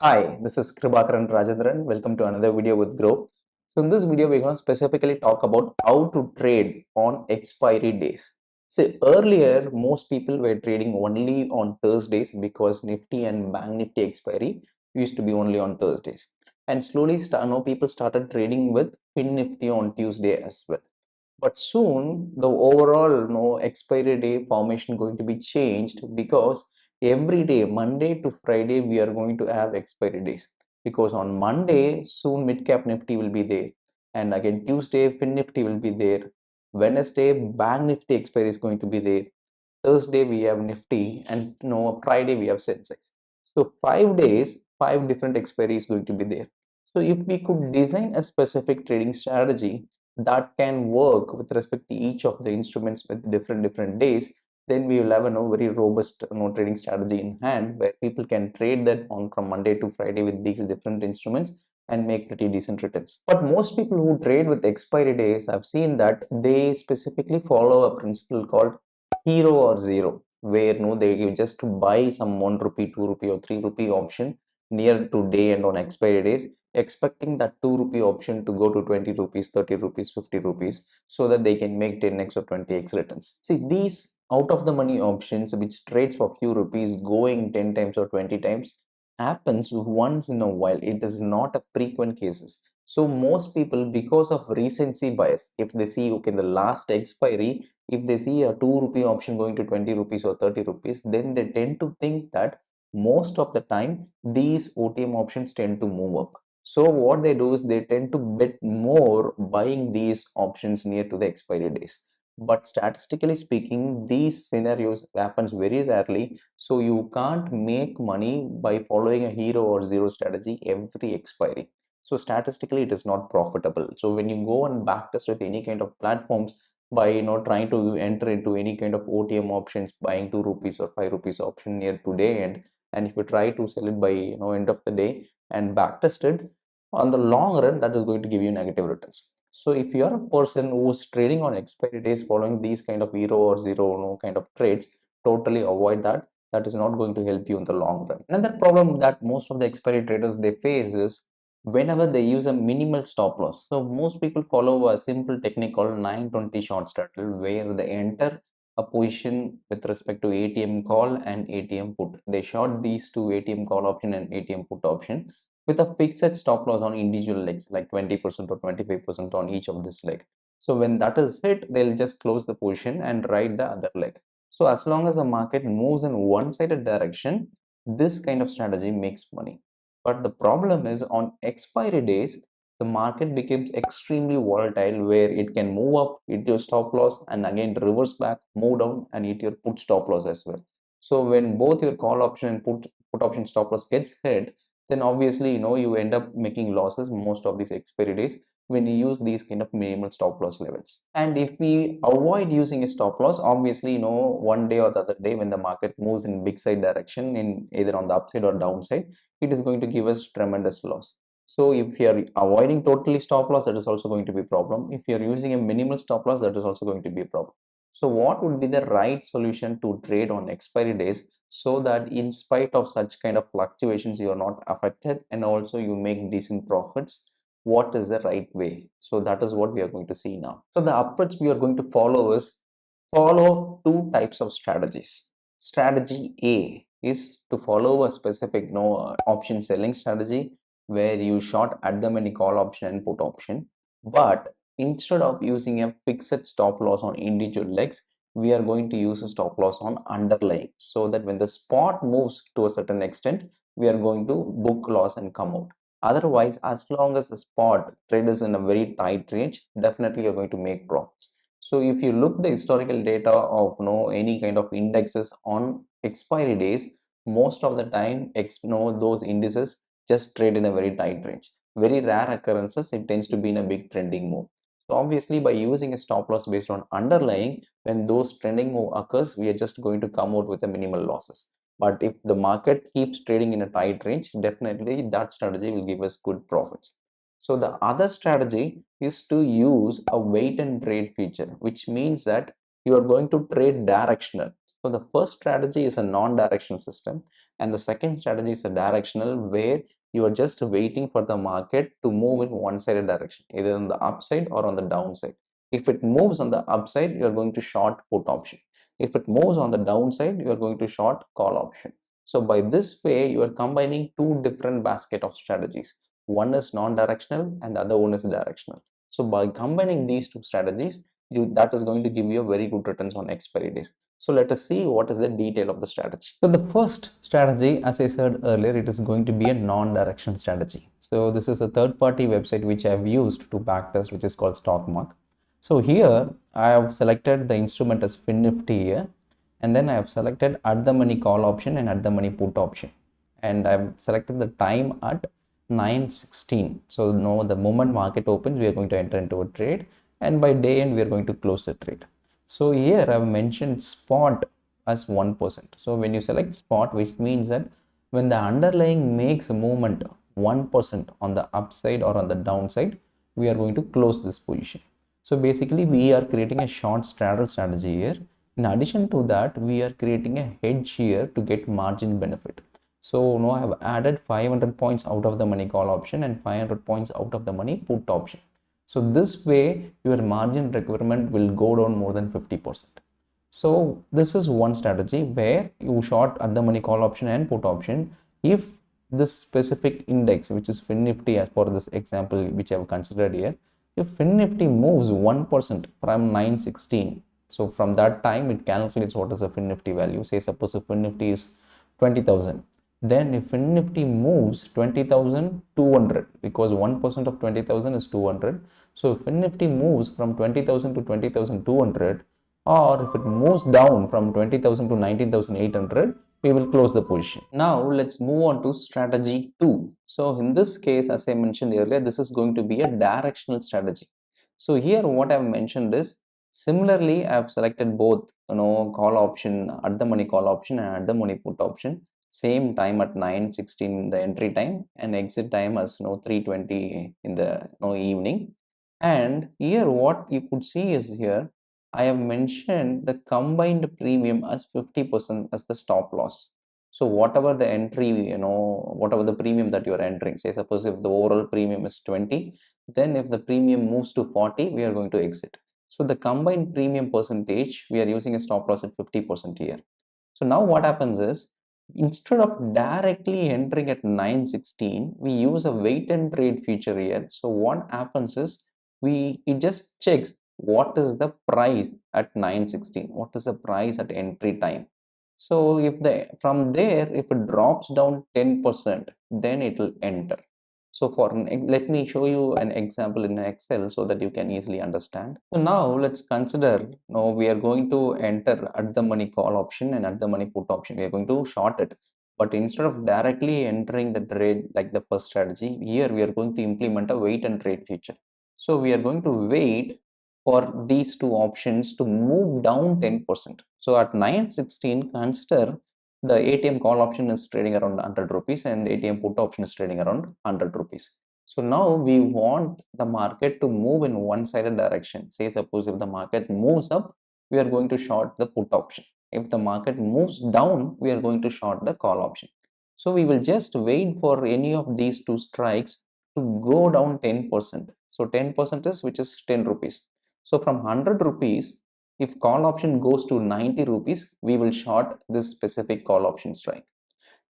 Hi, this is Kirubakaran Rajendran. Welcome to another video with Groww. So in this video, we're going to specifically talk about how to trade on expiry days. See, earlier, most people were trading only on Thursdays because Nifty and Bank Nifty expiry used to be only on Thursdays. And slowly, people started trading with Fin Nifty on Tuesday as well. But soon the overall expiry day formation going to be changed because every day, Monday to Friday, we are going to have expiry days. Because on Monday, soon mid cap nifty will be there, and again Tuesday, Fin Nifty will be there. Wednesday, Bank Nifty expiry is going to be there. Thursday we have Nifty, and Friday we have Sensex. So 5 days, five different expiry is going to be there. So if we could design a specific trading strategy that can work with respect to each of the instruments with different days, then we will have a very robust trading strategy in hand where people can trade that on from Monday to Friday with these different instruments and make pretty decent returns. But most people who trade with expiry days, I've seen that they specifically follow a principle called hero or zero, where they just buy some 1 rupee, 2 rupee or 3 rupee option near to day and on expiry days, expecting that 2 rupee option to go to 20 rupees, 30 rupees, 50 rupees, so that they can make 10x or 20x returns. See, these out of the money options which trades for few rupees going 10 times or 20 times happens once in a while. It is not a frequent cases. So most people, because of recency bias, if they see okay, the last expiry, if they see a 2 rupee option going to 20 rupees or 30 rupees, then they tend to think that most of the time these OTM options tend to move up. So what they do is they tend to bet more buying these options near to the expiry days. But statistically speaking, these scenarios happens very rarely. So you can't make money by following a hero or zero strategy every expiry. So statistically, it is not profitable. So when you go and backtest with any kind of platforms, by trying to enter into any kind of OTM options, buying 2 rupees or 5 rupees option near today and if you try to sell it by end of the day and backtest it, on the long run that is going to give you negative returns. So if you are a person who's trading on expiry days following these kind of hero or zero kind of trades, totally avoid that. That is not going to help you in the long run. Another problem that most of the expiry traders they face is whenever they use a minimal stop loss. So most people follow a simple technique called 920 short strategy where they enter a position with respect to ATM call and ATM put. They short these two, ATM call option and ATM put option, with a fixed stop loss on individual legs like 20% or 25% on each of this leg. So when that is hit, they'll just close the position and ride the other leg. So as long as the market moves in one-sided direction, this kind of strategy makes money. But the problem is on expiry days, the market becomes extremely volatile where it can move up, hit your stop loss, and again reverse back, move down, and hit your put stop loss as well. So when both your call option and put option stop loss gets hit, then obviously you end up making losses most of these expiry days when you use these kind of minimal stop loss levels. And if we avoid using a stop loss, obviously one day or the other day when the market moves in big side direction in either on the upside or downside, it is going to give us tremendous loss. So if you are avoiding totally stop loss, that is also going to be a problem. If you are using a minimal stop loss, that is also going to be a problem. So what would be the right solution to trade on expiry days so that in spite of such kind of fluctuations, you are not affected and also you make decent profits? What is the right way? So that is what we are going to see now. So the approach we are going to follow is follow two types of strategies. Strategy A is to follow a specific option selling strategy where you short at the money call option and put option, but instead of using a fixed stop loss on individual legs, we are going to use a stop loss on underlying, so that when the spot moves to a certain extent, we are going to book loss and come out. Otherwise, as long as the spot trade is in a very tight range, definitely you're going to make profits. So if you look the historical data of any kind of indexes on expiry days, most of the time those indices just trade in a very tight range. Very rare occurrences, it tends to be in a big trending move. So obviously by using a stop loss based on underlying, when those trending move occurs, we are just going to come out with a minimal losses. But if the market keeps trading in a tight range, definitely that strategy will give us good profits. So the other strategy is to use a wait and trade feature, which means that you are going to trade directional. So the first strategy is a non-directional system, and the second strategy is a directional, where you are just waiting for the market to move in one-sided direction, either on the upside or on the downside. If it moves on the upside, you are going to short put option. If it moves on the downside, you are going to short call option. So by this way, you are combining two different basket of strategies. One is non-directional and the other one is directional. So by combining these two strategies, that is going to give you a very good returns on expiry days. So let us see what is the detail of the strategy. So the first strategy, as I said earlier, it is going to be a non-direction strategy. So this is a third-party website which I have used to backtest, which is called Stockmark. So here I have selected the instrument as FinNifty here, and then I have selected at the money call option and at the money put option, and I have selected the time at 9:16. So no, the moment market opens, we are going to enter into a trade, and by day end we are going to close the trade. So here I have mentioned spot as 1%. So when you select spot, which means that when the underlying makes a movement 1% on the upside or on the downside, we are going to close this position. So basically we are creating a short straddle strategy here. In addition to that, we are creating a hedge here to get margin benefit. So now I have added 500 points out of the money call option and 500 points out of the money put option. So this way your margin requirement will go down more than 50%. So this is one strategy where you short at the money call option and put option if this specific index, which is FinNifty as for this example which I have considered here, if FinNifty moves 1% from 916, so from that time it calculates what is the FinNifty value. Say suppose if FinNifty is 20,000, then if FinNifty moves 20,200, because 1% of 20,000 is 200, so if FinNifty moves from 20,000 to 20,200, or if it moves down from 20,000 to 19,800, we will close the position. Now let's move on to strategy 2. So in this case, as I mentioned earlier, this is going to be a directional strategy. So here what I've mentioned is, similarly I've selected both call option, at the money call option and at the money put option, same time at 9:16 the entry time, and exit time as 3:20 in the evening. And here what you could see is, here I have mentioned the combined premium as 50% as the stop loss. So whatever the entry, whatever the premium that you are entering, say suppose if the overall premium is 20, then if the premium moves to 40, we are going to exit. So the combined premium percentage, we are using a stop loss at 50% here. So now what happens is, instead of directly entering at 9:16, we use a wait and trade feature here. So what happens is, it just checks what is the price at 9:16, what is the price at entry time. So if from there, if it drops down 10%, then it will enter. So let me show you an example in Excel so that you can easily understand. So now let's consider, now we are going to enter at the money call option and at the money put option. We are going to short it. But instead of directly entering the trade like the first strategy, here we are going to implement a wait and trade feature. So we are going to wait for these two options to move down 10%. So at 9:16, consider the ATM call option is trading around 100 rupees and ATM put option is trading around 100 rupees. So now we want the market to move in one-sided direction. Say suppose if the market moves up, we are going to short the put option. If the market moves down, we are going to short the call option. So we will just wait for any of these two strikes to go down 10%. So 10% is, which is 10 rupees. So from 100 rupees, if call option goes to 90 rupees, we will short this specific call option strike.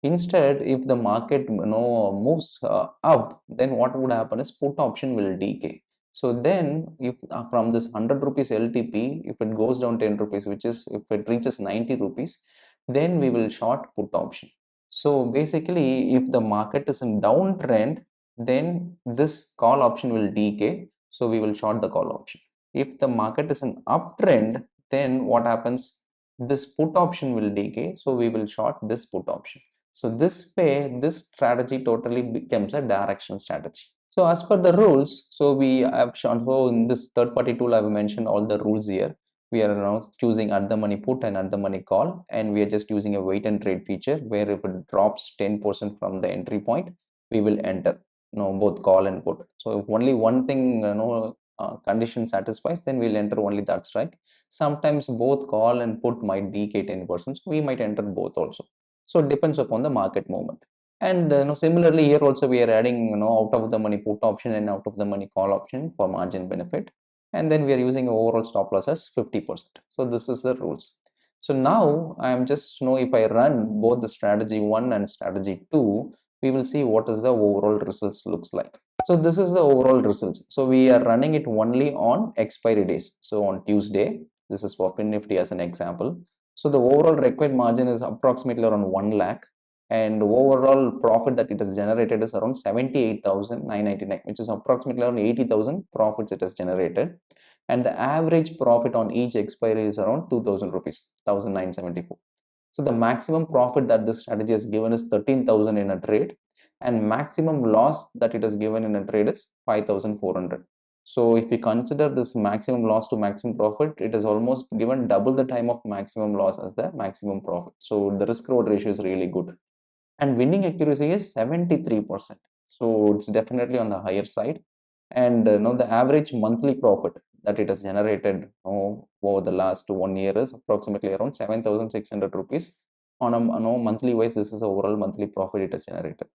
Instead, if the market moves up, then what would happen is put option will decay. So then if from this 100 rupees LTP, if it goes down 10 rupees, which is if it reaches 90 rupees, then we will short put option. So basically, if the market is in downtrend, then this call option will decay. So we will short the call option. If the market is an uptrend, then what happens? This put option will decay. So we will short this put option. So this way, this strategy totally becomes a directional strategy. So as per the rules, so we have shown, so in this third-party tool, I've mentioned all the rules here. We are now choosing at the money put and at the money call, and we are just using a wait and trade feature where if it drops 10% from the entry point, we will enter both call and put. So if only one thing condition satisfies, then we'll enter only that strike. Sometimes both call and put might decay 10%, so we might enter both also. So it depends upon the market movement. And similarly here also we are adding out of the money put option and out of the money call option for margin benefit, and then we are using overall stop loss as 50%. So this is the rules. So now I am just if I run both the strategy 1 and strategy 2, we will see what is the overall results looks like. So this is the overall results. So we are running it only on expiry days. So on Tuesday, this is for Fin Nifty as an example. So the overall required margin is approximately around 1 lakh, and overall profit that it has generated is around 78,999, which is approximately around 80,000 profits it has generated. And the average profit on each expiry is around 2,000 rupees, 1,974. So the maximum profit that this strategy has given is 13,000 in a trade, and maximum loss that it has given in a trade is 5,400. So if we consider this maximum loss to maximum profit, it is almost given double the time of maximum loss as the maximum profit. So the risk reward ratio is really good, and winning accuracy is 73%. So it's definitely on the higher side. And the average monthly profit that it has generated over the last 1 year is approximately around 7,600 rupees on a monthly wise. This is the overall monthly profit it has generated.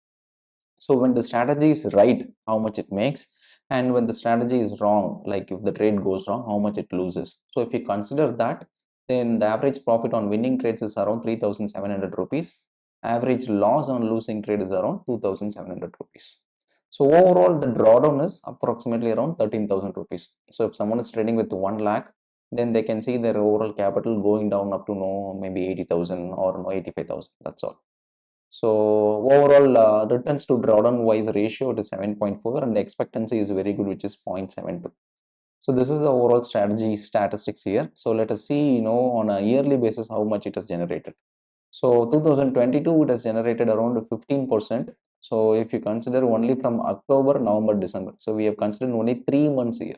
So when the strategy is right, how much it makes, and when the strategy is wrong, like if the trade goes wrong, how much it loses. So if you consider that, then the average profit on winning trades is around 3,700 rupees. Average loss on losing trade is around 2,700 rupees. So overall, the drawdown is approximately around 13,000 rupees. So if someone is trading with 1 lakh, then they can see their overall capital going down up to maybe 80,000 or 85,000. That's all. So overall returns to drawdown wise ratio, it is 7.4, and the expectancy is very good, which is 0.72. So this is the overall strategy statistics here. So let us see on a yearly basis how much it has generated. So 2022 it has generated around 15%. So if you consider only from October, November, December, so we have considered only 3 months here.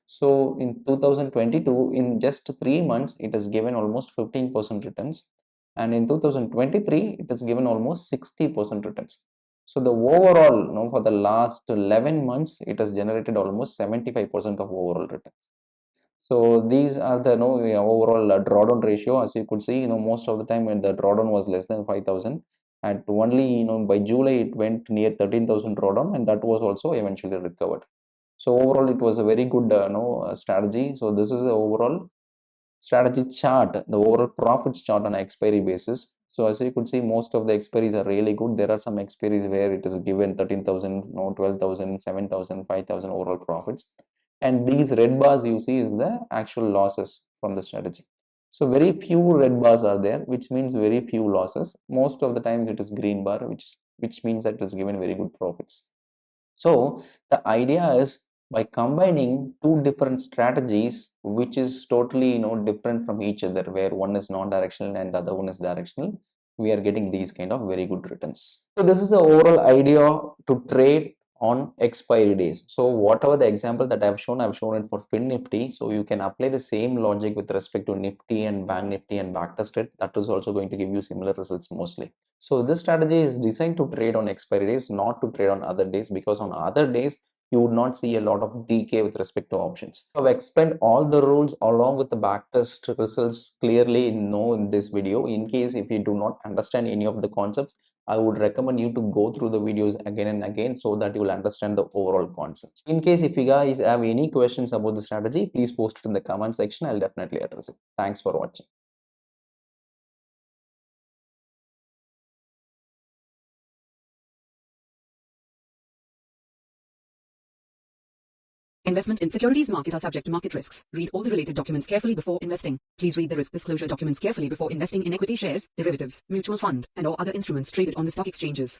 So in 2022, in just 3 months, it has given almost 15% returns. And in 2023, it has given almost 60% returns. So the overall, for the last 11 months, it has generated almost 75% of overall returns. So these are the overall drawdown ratio. As you could see, most of the time when the drawdown was less than 5,000, and only by July it went near 13,000 drawdown, and that was also eventually recovered. So overall, it was a very good strategy. So this is the overall strategy chart, the overall profits chart on expiry basis. So as you could see, most of the expiries are really good. There are some expiries where it is given 13,000, 12,000, 7,000, 5,000 overall profits. And these red bars you see is the actual losses from the strategy. So very few red bars are there, which means very few losses. Most of the times it is green bar, which means that it is given very good profits. So the idea is, by combining two different strategies, which is totally different from each other, where one is non-directional and the other one is directional, we are getting these kind of very good returns. So this is the overall idea to trade on expiry days. So whatever the example that I've shown it for Fin Nifty. So you can apply the same logic with respect to Nifty and Bank Nifty and backtested. That is also going to give you similar results mostly. So this strategy is designed to trade on expiry days, not to trade on other days, because on other days you would not see a lot of decay with respect to options. So I've explained all the rules along with the backtest results clearly in this video. In case if you do not understand any of the concepts, I would recommend you to go through the videos again and again so that you will understand the overall concepts. In case if you guys have any questions about the strategy, please post it in the comment section. I'll definitely address it. Thanks for watching. Investment in securities market are subject to market risks. Read all the related documents carefully before investing. Please read the risk disclosure documents carefully before investing in equity shares, derivatives, mutual fund, and or other instruments traded on the stock exchanges.